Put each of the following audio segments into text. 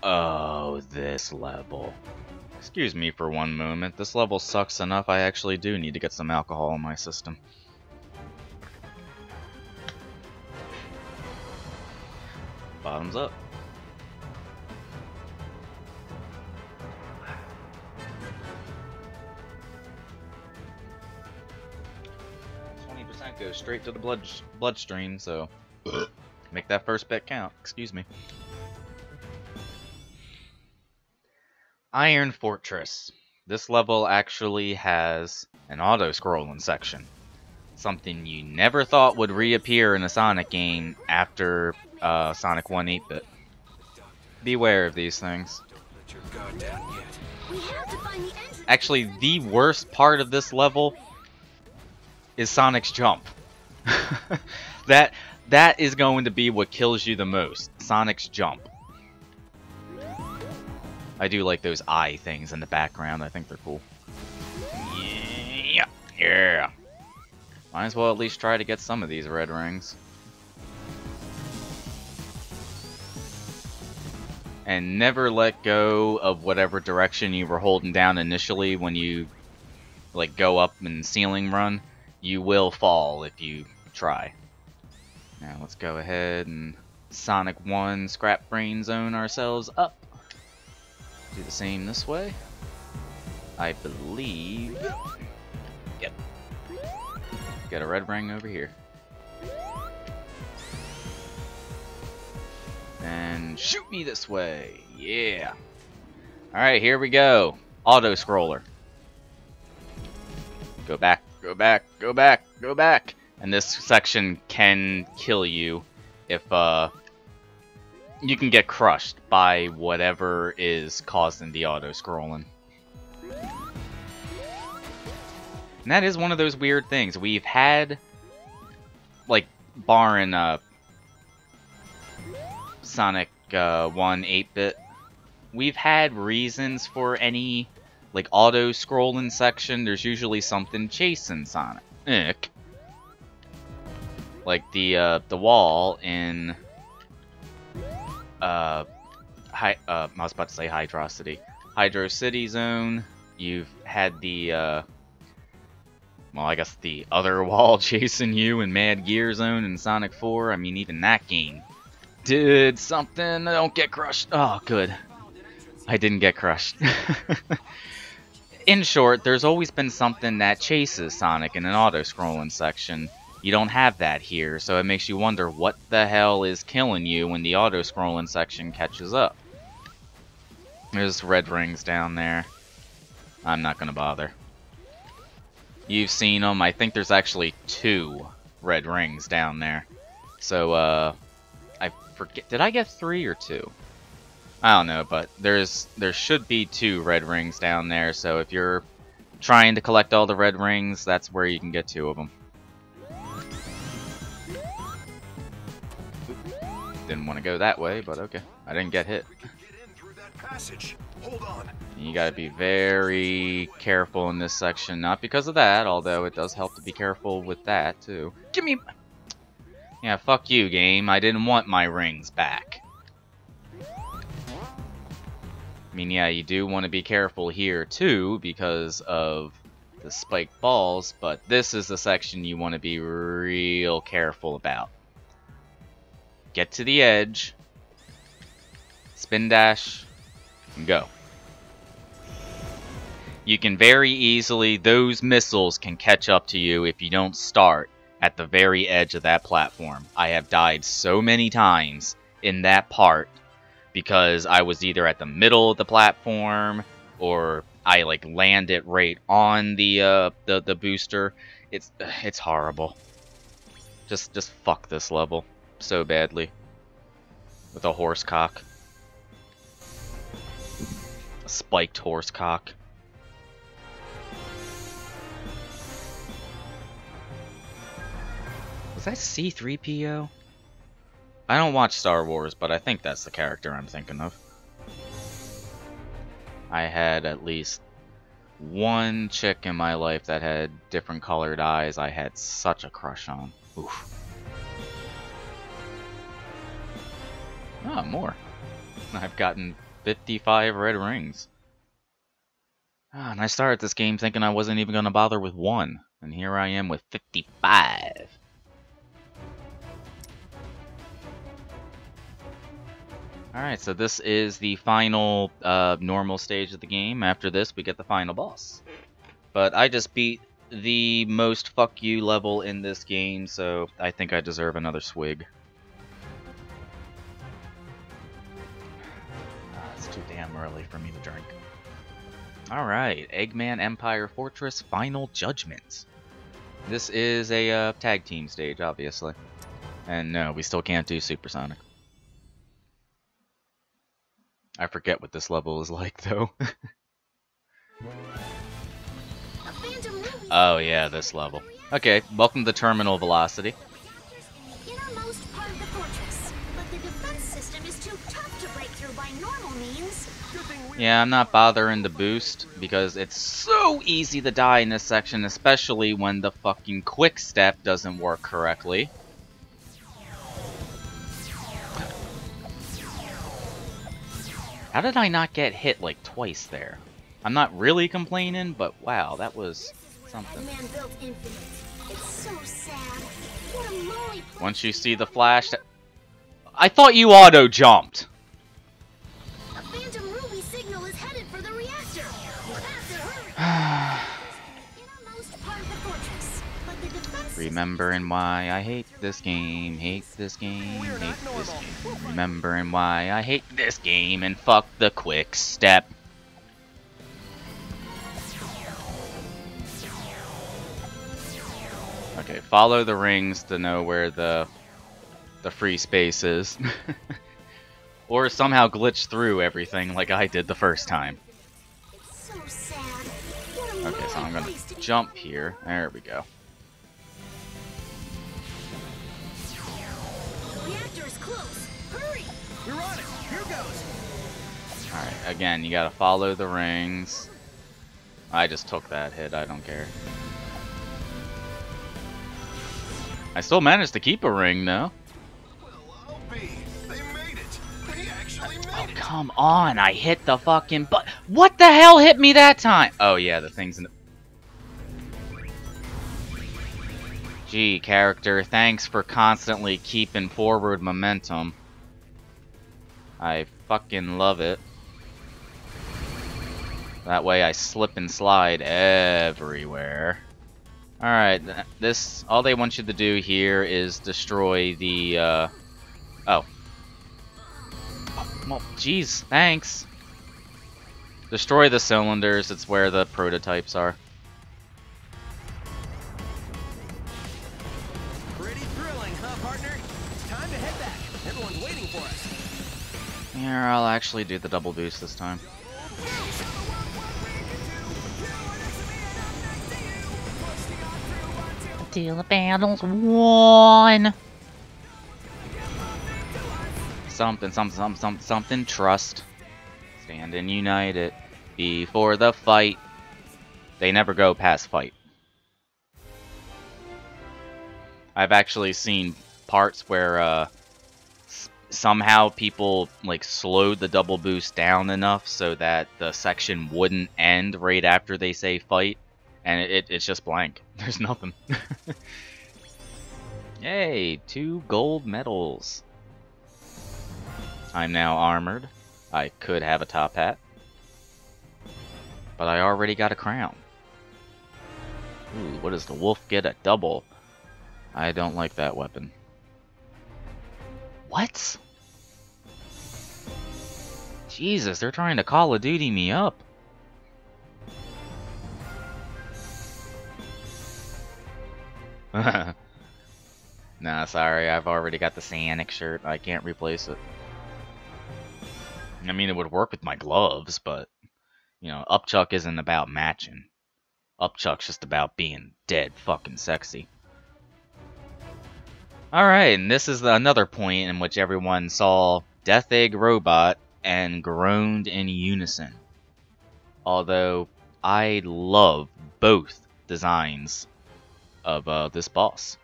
Oh, this level. Excuse me for one moment. This level sucks enough I actually do need to get some alcohol in my system. Bottoms up. Goes straight to the bloodstream, so make that first bet count. Excuse me. Iron Fortress. This level actually has an auto-scrolling section. Something you never thought would reappear in a Sonic game after Sonic 1 8-bit. Beware of these things. Actually, the worst part of this level is Sonic's jump. that is going to be what kills you the most. Sonic's jump. I do like those eye things in the background. I think they're cool. Yeah. Might as well at least try to get some of these red rings. And never let go of whatever direction you were holding down initially when you like go up and ceiling run. You will fall if you try. Now let's go ahead and Sonic 1 Scrap Brain Zone ourselves up. Do the same this way. I believe. Yep. Got a red ring over here. And shoot me this way. Yeah. Alright, here we go. Auto scroller. Go back, go back, go back, go back. And this section can kill you if you can get crushed by whatever is causing the auto scrolling. And that is one of those weird things. We've had, like, barring Sonic 1 8-bit, we've had reasons for any like auto scrolling section. There's usually something chasing Sonic. Like the wall in I was about to say Hydro City Zone. You've had the well, I guess the other wall chasing you in Mad Gear Zone in Sonic 4. I mean, even that game did something. Don't get crushed. Oh, good. I didn't get crushed. In short, there's always been something that chases Sonic in an auto-scrolling section. You don't have that here, so it makes you wonder what the hell is killing you when the auto-scrolling section catches up. There's red rings down there. I'm not gonna bother. You've seen them. I think there's actually 2 red rings down there. So, I forget. Did I get 3 or 2? I don't know, but there should be 2 red rings down there, so if you're trying to collect all the red rings, that's where you can get 2 of them. Didn't want to go that way, but okay. I didn't get hit. You gotta be very careful in this section, not because of that, although it does help to be careful with that, too. Give me... Yeah, fuck you, game. I didn't want my rings back. I mean, yeah, you do want to be careful here, too, because of the spiked balls, but this is the section you want to be real careful about. Get to the edge, spin dash, and go. You can very easily, those missiles can catch up to you if you don't start at the very edge of that platform. I have died so many times in that part because I was either at the middle of the platform or I like landed right on the booster. It's horrible. Just fuck this level so badly with a horse cock, a spiked horse cock. Was that C-3PO? I don't watch Star Wars, but I think that's the character I'm thinking of. I had at least one chick in my life that had different colored eyes I had such a crush on. Oof. Oh, more. I've gotten 55 red rings. And I started this game thinking I wasn't even going to bother with 1. And here I am with 55. Alright, so this is the final normal stage of the game. After this, we get the final boss. But I just beat the most fuck you level in this game, so I think I deserve another swig. It's too damn early for me to drink. Alright, Eggman Empire Fortress Final Judgment. This is a tag team stage, obviously. And no, we still can't do Supersonic. I forget what this level is like, though. Oh yeah, this level. Okay, welcome to Terminal Velocity. Yeah, I'm not bothering to boost, because it's so easy to die in this section, especially when the fucking quick step doesn't work correctly. How did I not get hit like twice there? I'm not really complaining, but wow, that was something. Once you see the flash... I thought you auto-jumped! Remembering why I hate this game, hate this game, hate this game. Remembering why I hate this game and fuck the quick step. Okay, follow the rings to know where the free space is. Or somehow glitch through everything like I did the first time. Okay, so I'm gonna jump here. There we go. Alright, again, you gotta follow the rings. I just took that hit, I don't care. I still managed to keep a ring, though. Oh, come on, I hit the fucking butt. What the hell hit me that time? Oh, yeah, the thing's in the... Gee, character, thanks for constantly keeping forward momentum. I fucking love it. That way I slip and slide everywhere. Alright, this... all they want you to do here is destroy the, oh. Well, jeez, thanks. Destroy the cylinders, it's where the prototypes are. Pretty thrilling, huh, partner? Time to head back. Everyone's waiting for us. Here, I'll actually do the double boost this time. Till the battle's won. Something, something, trust. Standing united before the fight. They never go past fight. I've actually seen parts where somehow people like slowed the double boost down enough so that the section wouldn't end right after they say fight, and it's just blank. There's nothing. Yay, 2 gold medals. I'm now armored. I could have a top hat, but I already got a crown. Ooh, what does the wolf get? A double. I don't like that weapon. What? Jesus, they're trying to Call of Duty me up. Nah, sorry, I've already got the Cyanic shirt. I can't replace it. I mean, it would work with my gloves, but, you know, Upchuck isn't about matching. Upchuck's just about being dead fucking sexy. Alright, and this is another point in which everyone saw Death Egg Robot and groaned in unison. Although, I love both designs of this boss.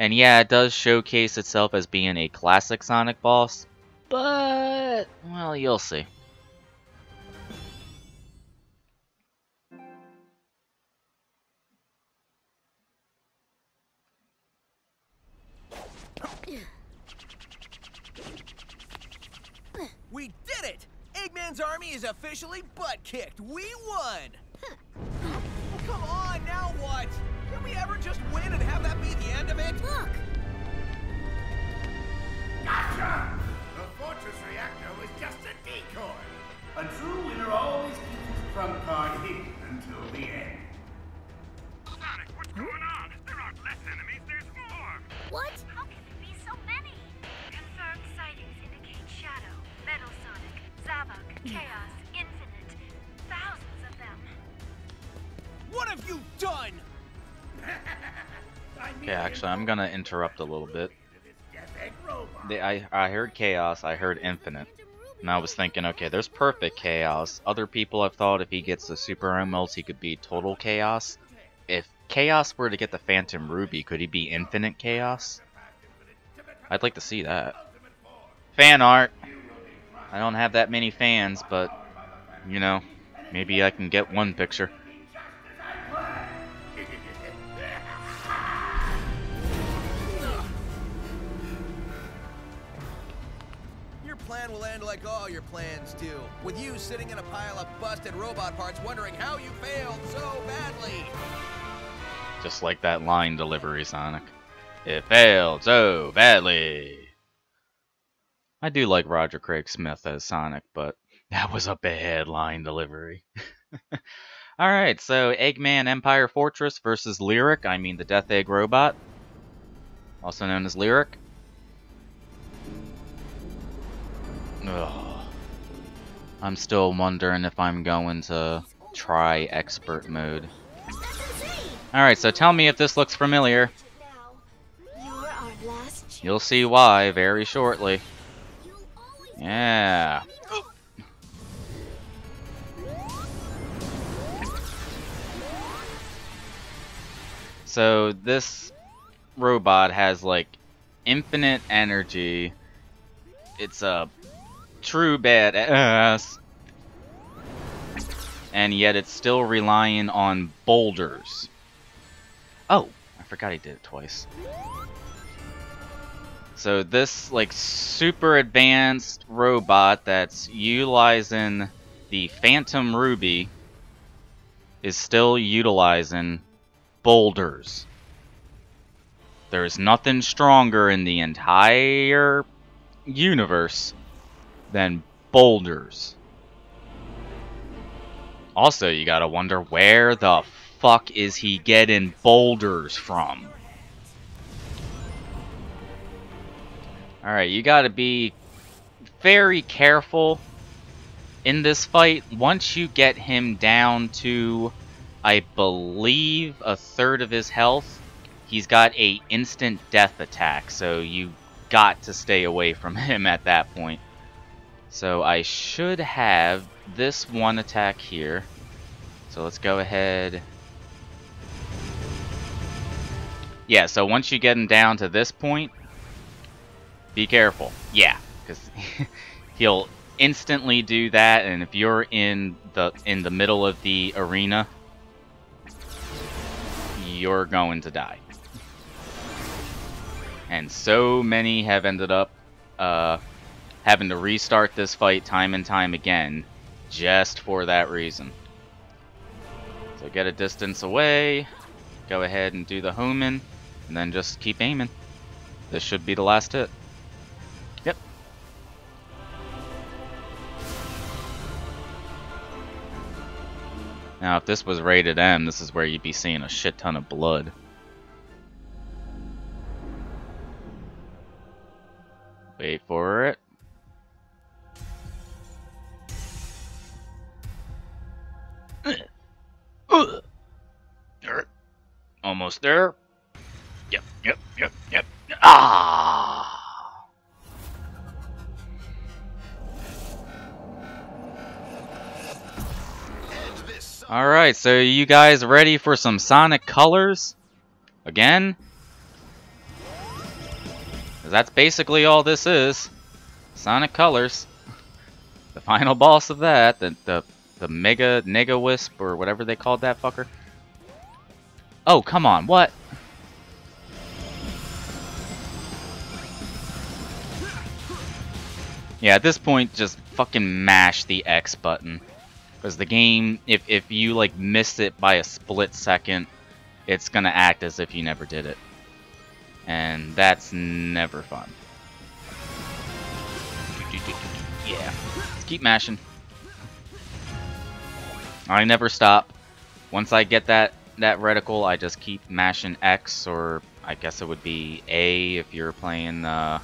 And yeah, it does showcase itself as being a classic Sonic boss, but, well, you'll see. Eggman's army is officially butt-kicked. We won! Come on, now what? Can we ever just win and have that be the end of it? Look! Gotcha! The fortress reactor was just a decoy. A true winner always keeps his trump card hidden until the end. Sonic, what's going on? There aren't less enemies, there's more! What? How can there be so many? Confirmed sightings indicate Shadow, Metal Sonic, Zavok, Chaos, Infinite. Thousands of them. What have you done? Okay, actually, I'm gonna interrupt a little bit. I heard Chaos, I heard Infinite. And I was thinking, okay, there's perfect Chaos. Other people have thought if he gets the Super Emeralds, he could be total Chaos. If Chaos were to get the Phantom Ruby, could he be Infinite Chaos? I'd like to see that. Fan art! I don't have that many fans, but, you know, maybe I can get one picture. Your plan will end like all your plans do, with you sitting in a pile of busted robot parts wondering how you failed so badly. Just like that line delivery, Sonic. It failed so badly. I do like Roger Craig Smith as Sonic, but that was a bad line delivery. Alright, so Eggman Empire Fortress versus Lyric, I mean the Death Egg robot, also known as Lyric. Ugh. I'm still wondering if I'm going to try expert mode. Alright, so tell me if this looks familiar. You'll see why very shortly. Yeah. So this robot has like infinite energy. It's a true badass. And yet it's still relying on boulders. Oh, I forgot he did it twice. So this like super advanced robot that's utilizing the Phantom Ruby is still utilizing boulders. There's nothing stronger in the entire universe than boulders. Also, you gotta wonder, where the fuck is he getting boulders from? Alright, you gotta be very careful in this fight. Once you get him down to, I believe, a third of his health, he's got a instant death attack, so you got to stay away from him at that point. So I should have this one attack here. So let's go ahead. Yeah, so once you get him down to this point, be careful. Yeah, because he'll instantly do that, and if you're in the middle of the arena, you're going to die. And so many have ended up having to restart this fight time and time again just for that reason. So get a distance away, go ahead and do the Homan, and then just keep aiming. This should be the last hit. Yep. Now if this was rated M, this is where you'd be seeing a shit ton of blood. Wait for it. Almost there. Yep. Ah! Alright, so you guys ready for some Sonic Colors? Again? 'Cause that's basically all this is. Sonic Colors. The final boss of that, the Mega Nega Wisp, or whatever they called that fucker. Oh, come on, what? Yeah, at this point, just fucking mash the X button. Because the game, if you like miss it by a split second, it's gonna act as if you never did it. And that's never fun. Yeah. Let's keep mashing. I never stop. Once I get that reticle, I just keep mashing X, or I guess it would be A if you're playing on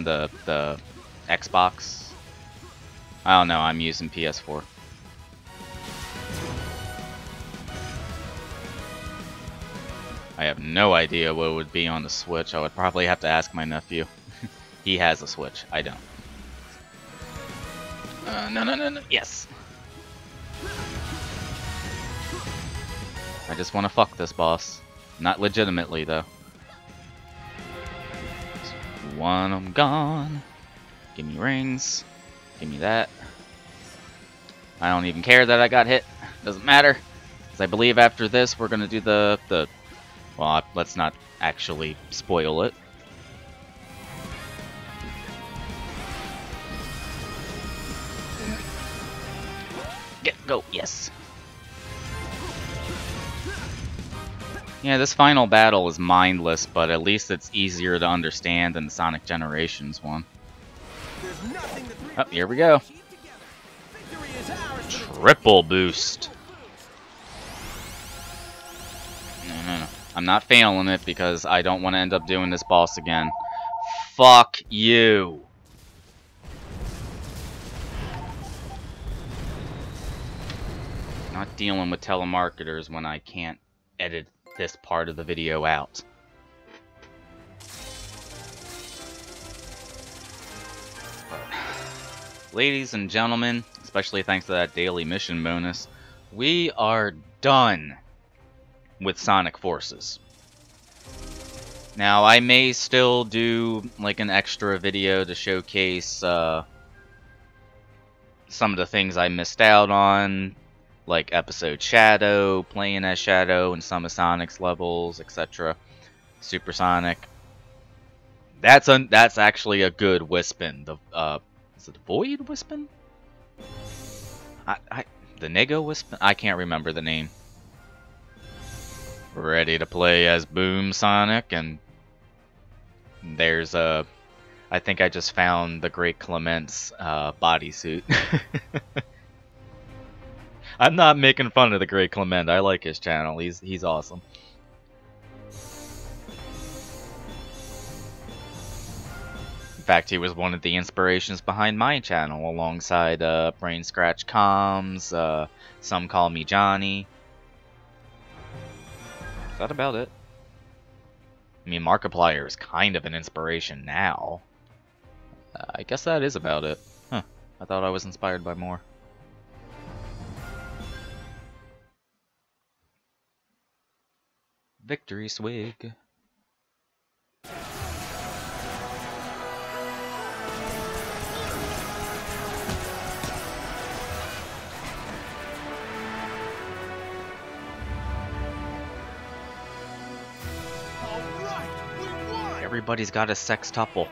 the Xbox. I don't know, I'm using PS4. I have no idea what it would be on the Switch. I would probably have to ask my nephew. He has a Switch. I don't. No. Yes. I just want to fuck this boss. Not legitimately, though. One of them gone. Give me rings. Give me that. I don't even care that I got hit. Doesn't matter. Because I believe after this, we're going to do the... Well, let's not actually spoil it. Go, yes. Yeah, this final battle is mindless, but at least it's easier to understand than the Sonic Generations one. Oh, here we go. Triple boost. No. I'm not failing it because I don't want to end up doing this boss again. Fuck you. Not dealing with telemarketers when I can't edit this part of the video out. Ladies and gentlemen, especially thanks to that daily mission bonus, we are done with Sonic Forces. Now, I may still do like an extra video to showcase some of the things I missed out on, like episode Shadow, playing as Shadow, and some of Sonic's levels, etc. Supersonic. That's actually a good Wispin. Is it Void Wispin? The Nego Wispin? I can't remember the name. Ready to play as Boom Sonic, and there's a... I think I just found the Great Clement's bodysuit. I'm not making fun of the Great Clement. I like his channel. He's awesome. In fact, he was one of the inspirations behind my channel, alongside Brain Scratch Comms, Some Call Me Johnny. Is that about it? I mean, Markiplier is kind of an inspiration now. I guess that is about it. Huh. I thought I was inspired by more. Victory swig. Everybody's got a sextuple.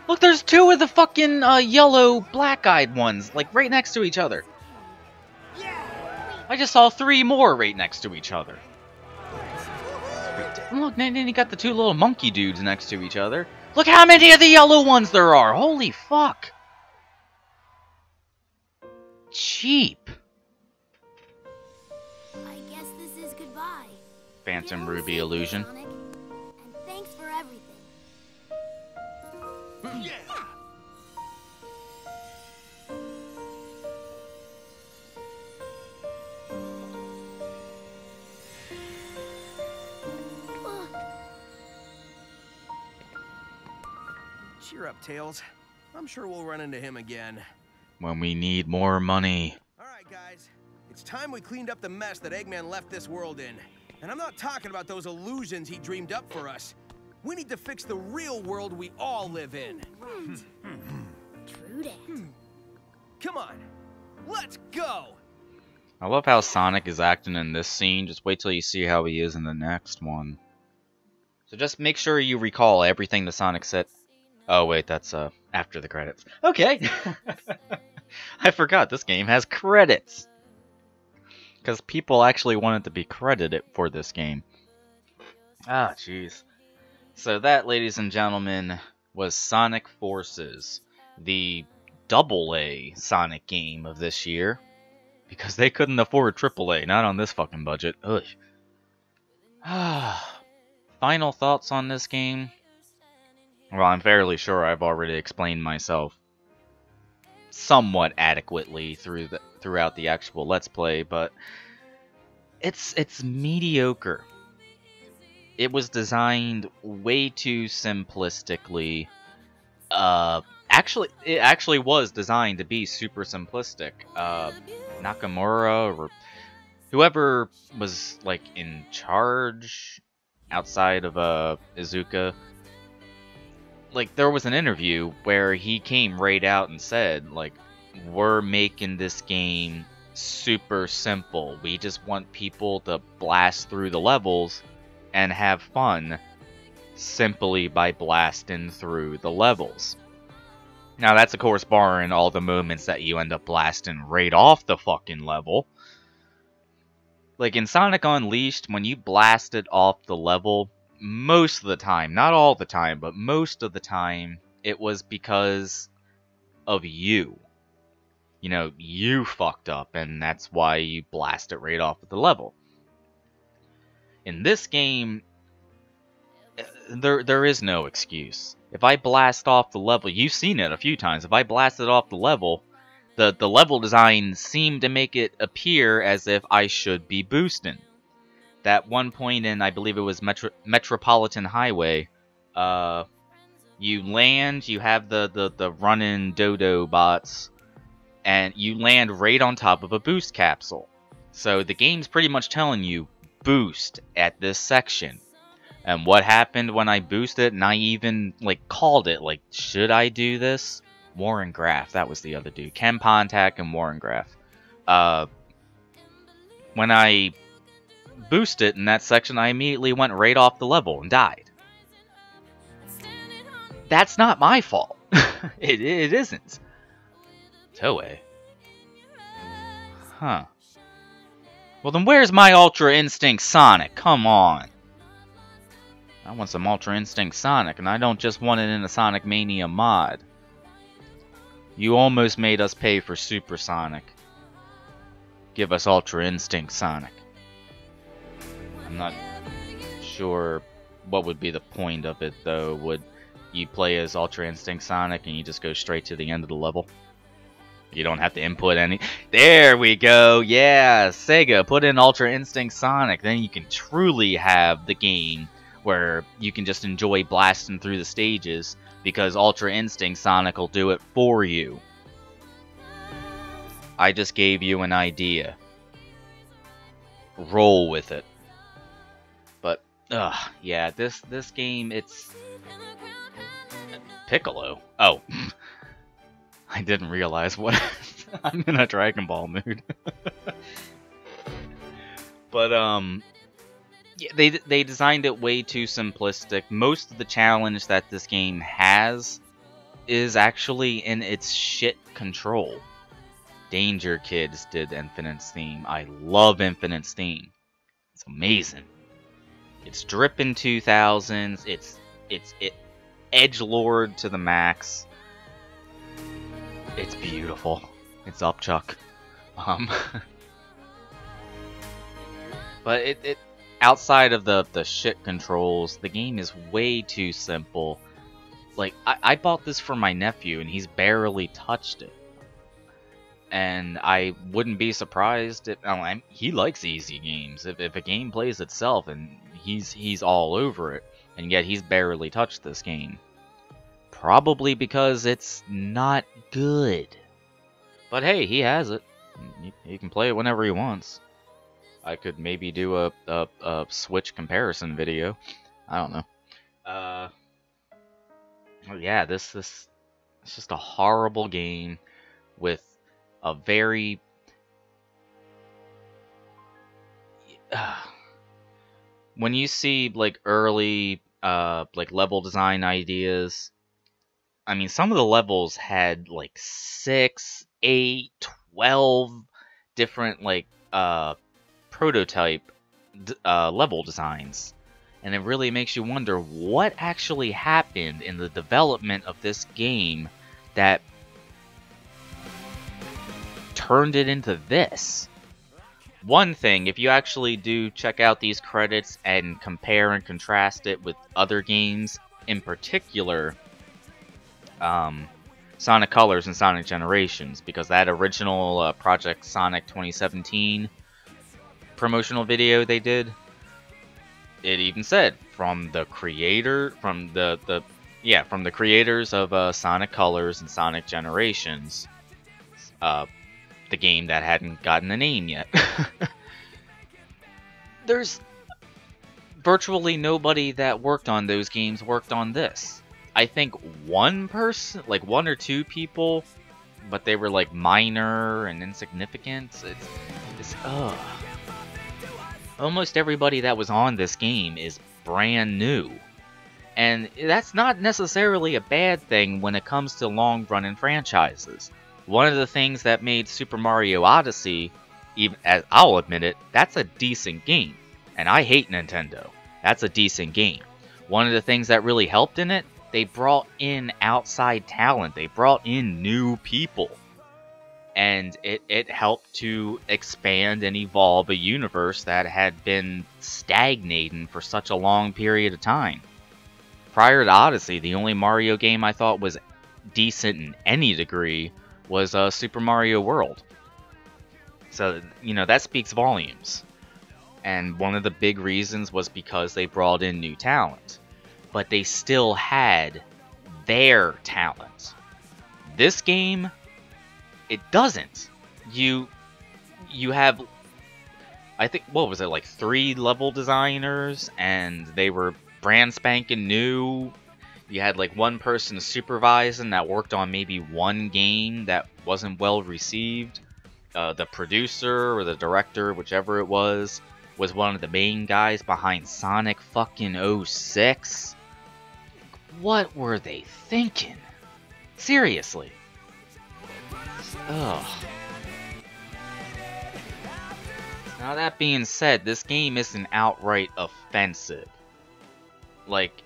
Look, there's two of the fucking yellow black-eyed ones, like right next to each other. I just saw three more right next to each other. Look, then you got the two little monkey dudes next to each other. Look how many of the yellow ones there are! Holy fuck! Cheap. I guess this is goodbye. Phantom Ruby illusion. Sonic, and thanks for everything. Yeah. Cheer up, Tails. I'm sure we'll run into him again. When we need more money. Alright, guys. It's time we cleaned up the mess that Eggman left this world in. And I'm not talking about those illusions he dreamed up for us. We need to fix the real world we all live in. True that. Come on. Let's go! I love how Sonic is acting in this scene. Just wait till you see how he is in the next one. So just make sure you recall everything that Sonic said. Oh wait, that's after the credits. Okay. I forgot this game has credits. Because people actually wanted to be credited for this game. Ah, jeez. So that, ladies and gentlemen, was Sonic Forces, the double-A Sonic game of this year. Because they couldn't afford AAA, not on this fucking budget. Ugh. Final thoughts on this game? Well, I'm fairly sure I've already explained myself somewhat adequately throughout the actual Let's Play, but it's mediocre. It was designed way too simplistically. It actually was designed to be super simplistic. Nakamura or whoever was like in charge outside of Izuka, like there was an interview where he came right out and said, like, we're making this game super simple. We just want people to blast through the levels and have fun simply by blasting through the levels. Now that's of course barring all the moments that you end up blasting right off the fucking level. Like in Sonic Unleashed, when you blasted off the level, most of the time, not all the time, but most of the time, it was because of you. You know, you fucked up, and that's why you blast it right off of the level. In this game, there is no excuse. If I blast off the level, you've seen it a few times, if I blasted off the level, the level design seemed to make it appear as if I should be boosting. That one point in, I believe it was Metropolitan Highway, you land, you have the running dodo bots, and you land right on top of a boost capsule. So the game's pretty much telling you, boost at this section. And what happened when I boosted, and I even like called it, like, should I do this? Warren Graff, that was the other dude. Ken Pontac and Warren Graff. When I boosted in that section, I immediately went right off the level and died. That's not my fault. It isn't. Toei. Huh. Well then where's my Ultra Instinct Sonic? Come on. I want some Ultra Instinct Sonic, and I don't just want it in a Sonic Mania mod. You almost made us pay for Super Sonic. Give us Ultra Instinct Sonic. I'm not sure what would be the point of it, though. Would you play as Ultra Instinct Sonic and you just go straight to the end of the level? You don't have to input any... There we go! Yeah! Sega, put in Ultra Instinct Sonic. Then you can truly have the game where you can just enjoy blasting through the stages, because Ultra Instinct Sonic will do it for you. I just gave you an idea. Roll with it. But, yeah, this game, it's... Piccolo? Oh. I didn't realize what... I'm in a Dragon Ball mood. But, yeah, they designed it way too simplistic. Most of the challenge that this game has is actually in its shit control. Danger Kids did Infinite's theme. I love Infinite's theme. It's amazing. It's dripping 2000s. It's edgelord to the max. It's beautiful. It's upchuck. But it outside of the shit controls, the game is way too simple. Like, I bought this for my nephew, and he's barely touched it. And I wouldn't be surprised if... he likes easy games. If a game plays itself, and he's all over it, and yet he's barely touched this game. Probably because it's not good. But hey, he has it. He can play it whenever he wants. I could maybe do a Switch comparison video. I don't know. Oh yeah, this it's just a horrible game with a very when you see like early like level design ideas, I mean, some of the levels had like 6, 8, 12 different like prototype level designs. And it really makes you wonder what actually happened in the development of this game that turned it into this. One thing, if you actually do check out these credits and compare and contrast it with other games, in particular, Sonic Colors and Sonic Generations, because that original Project Sonic 2017 promotional video they did, it even said from the creators of Sonic Colors and Sonic Generations, the game that hadn't gotten a name yet. There's virtually nobody that worked on those games worked on this. I think one person, like 1 or 2 people, but they were like minor and insignificant. It's almost everybody that was on this game is brand new. And that's not necessarily a bad thing when it comes to long-running franchises. One of the things that made Super Mario Odyssey, even as I'll admit it, that's a decent game. And I hate Nintendo. That's a decent game. One of the things that really helped in it, they brought in outside talent. They brought in new people. And it helped to expand and evolve a universe that had been stagnating for such a long period of time. Prior to Odyssey, the only Mario game I thought was decent in any degree was Super Mario World. So, you know, that speaks volumes. And one of the big reasons was because they brought in new talent. But they still had their talent. This game, it doesn't. You have, I think, what was it, like 3 level designers, and they were brand spanking new. You had like one person supervising that worked on maybe one game that wasn't well received. The producer or the director, whichever it was one of the main guys behind Sonic fucking 06. What were they thinking? Seriously. Ugh. Now that being said, this game isn't outright offensive. Like,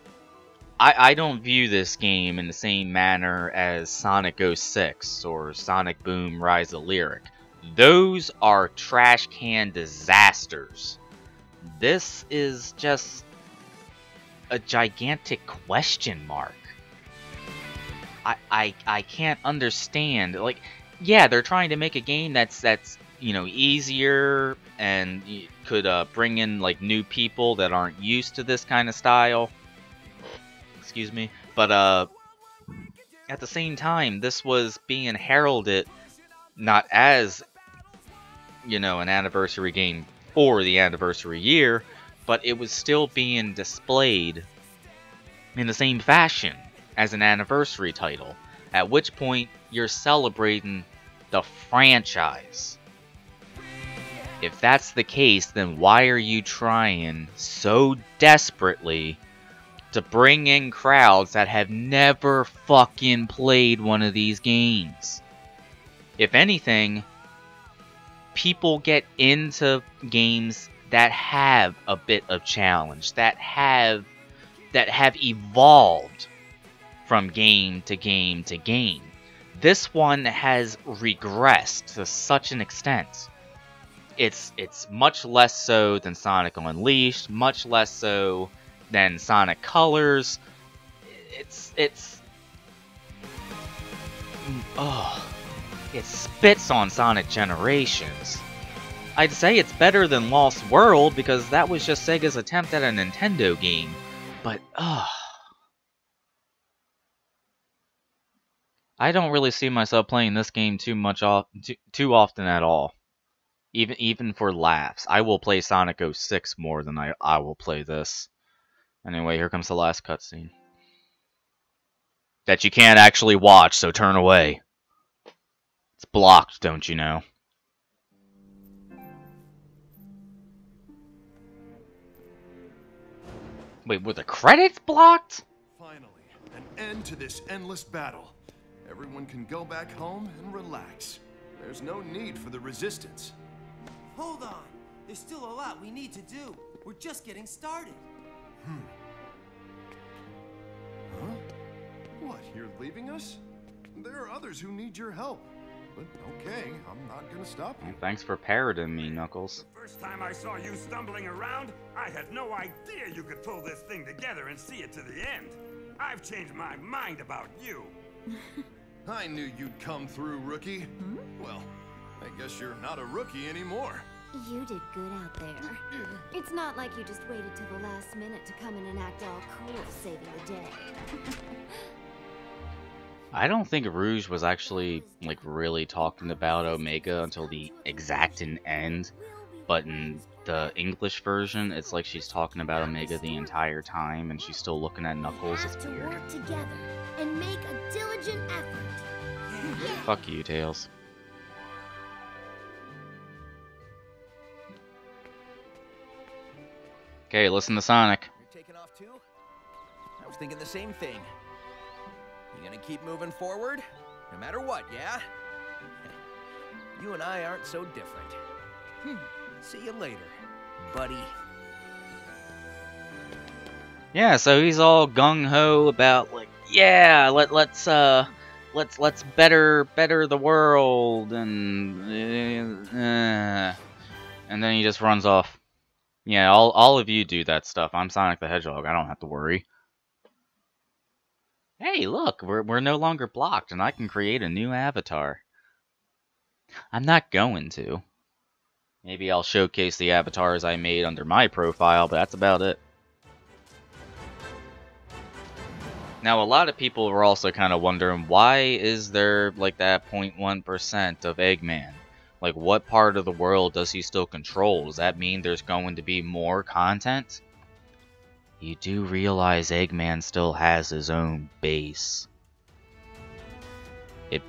I don't view this game in the same manner as Sonic 06 or Sonic Boom Rise of Lyric. Those are trash can disasters. This is just a gigantic question mark. I can't understand. Like, yeah, they're trying to make a game that's you know, easier and could bring in like new people that aren't used to this kind of style. Excuse me. But at the same time, this was being heralded not as, you know, an anniversary game for the anniversary year, but it was still being displayed in the same fashion as an anniversary title, at which point you're celebrating the franchise. If that's the case, then why are you trying so desperately to bring in crowds that have never fucking played one of these games? If anything, people get into games that have a bit of challenge, that have evolved from game to game to game. This one has regressed to such an extent. It's much less so than Sonic Unleashed, much less so than Sonic Colors. It spits on Sonic Generations. I'd say it's better than Lost World because that was just Sega's attempt at a Nintendo game, but I don't really see myself playing this game too often at all. Even for laughs. I will play Sonic 06 more than I will play this. Anyway, here comes the last cutscene. That you can't actually watch, so turn away. It's blocked, don't you know? Wait, were the credits blocked? Finally, An end to this endless battle. Everyone can go back home and relax. There's no need for the resistance. Hold on. There's still a lot we need to do. We're just getting started. Huh? What, you're leaving us? There are others who need your help. But okay, I'm not gonna stop you. Thanks for parroting me, Knuckles. The first time I saw you stumbling around, I had no idea you could pull this thing together and see it to the end. I've changed my mind about you. I knew you'd come through, rookie. Well, I guess you're not a rookie anymore. You did good out there. It's not like you just waited till the last minute to come in and act all cool, saving the day. I don't think Rouge was actually, like, really talking about Omega until the exact end, but in the English version, it's like she's talking about Omega the entire time, and she's still looking at Knuckles. It's have to weird. work together and make a diligent effort. Fuck you, Tails. Okay, listen to Sonic. You're taking off too? I was thinking the same thing. You gonna keep moving forward? No matter what, yeah? You and I aren't so different. See you later, buddy. Yeah, so he's all gung-ho about, like, yeah, let's better the world, and then he just runs off. Yeah, all of you do that stuff. I'm Sonic the Hedgehog. I don't have to worry. Hey, look, we're no longer blocked, and I can create a new avatar. I'm not going to. Maybe I'll showcase the avatars I made under my profile, but that's about it. Now, a lot of people are also kind of wondering, why is there, like, that 0.1% of Eggman? Like, what part of the world does he still control? Does that mean there's going to be more content? You do realize Eggman still has his own base. It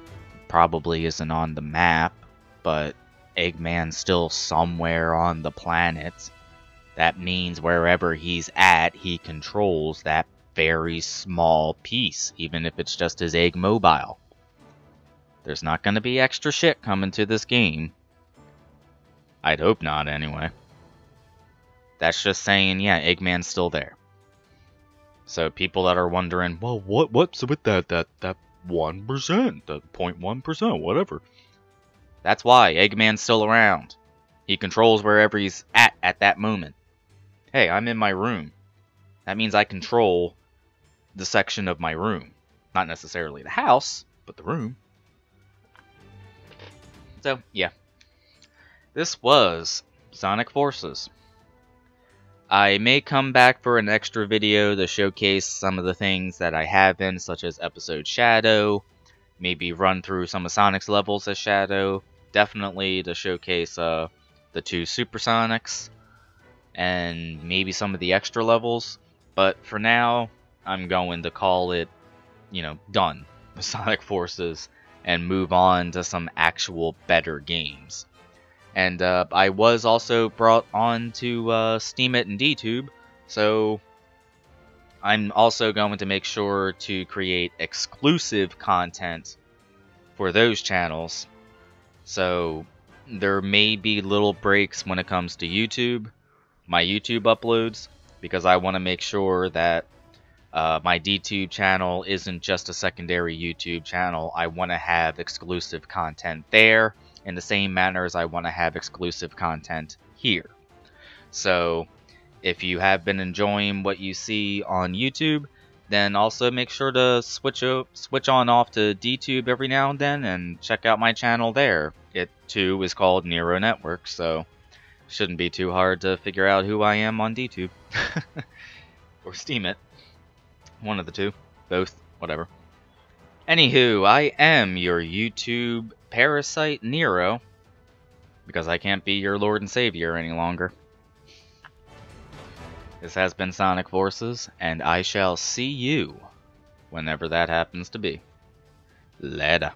probably isn't on the map, but Eggman's still somewhere on the planet. That means wherever he's at, he controls that very small piece, even if it's just his Egg Mobile. There's not going to be extra shit coming to this game. I'd hope not, anyway. That's just saying, yeah, Eggman's still there. So people that are wondering, well, what's with that 1%, that 0.1%, whatever. That's why Eggman's still around. He controls wherever he's at that moment. Hey, I'm in my room. That means I control the section of my room. Not necessarily the house, but the room. So, yeah. This was Sonic Forces. I may come back for an extra video to showcase some of the things that I have in, such as Episode Shadow, maybe run through some of Sonic's levels as Shadow, definitely to showcase the 2 Supersonics, and maybe some of the extra levels, but for now, I'm going to call it, done with Sonic Forces, and move on to some actual better games. And I was also brought on to Steam It and DTube, so I'm also going to make sure to create exclusive content for those channels. So there may be little breaks when it comes to YouTube, my YouTube uploads, because I want to make sure that my DTube channel isn't just a secondary YouTube channel. I want to have exclusive content there, in the same manner as I want to have exclusive content here. So if you have been enjoying what you see on YouTube, then also make sure to switch on off to DTube every now and then and check out my channel there. It too is called Nero Network, so shouldn't be too hard to figure out who I am on DTube. Or Steam It. One of the two. Both. Whatever. Anywho, I am your YouTube parasite Nero, because I can't be your Lord and Savior any longer. This has been Sonic Forces, and I shall see you whenever that happens to be. Later.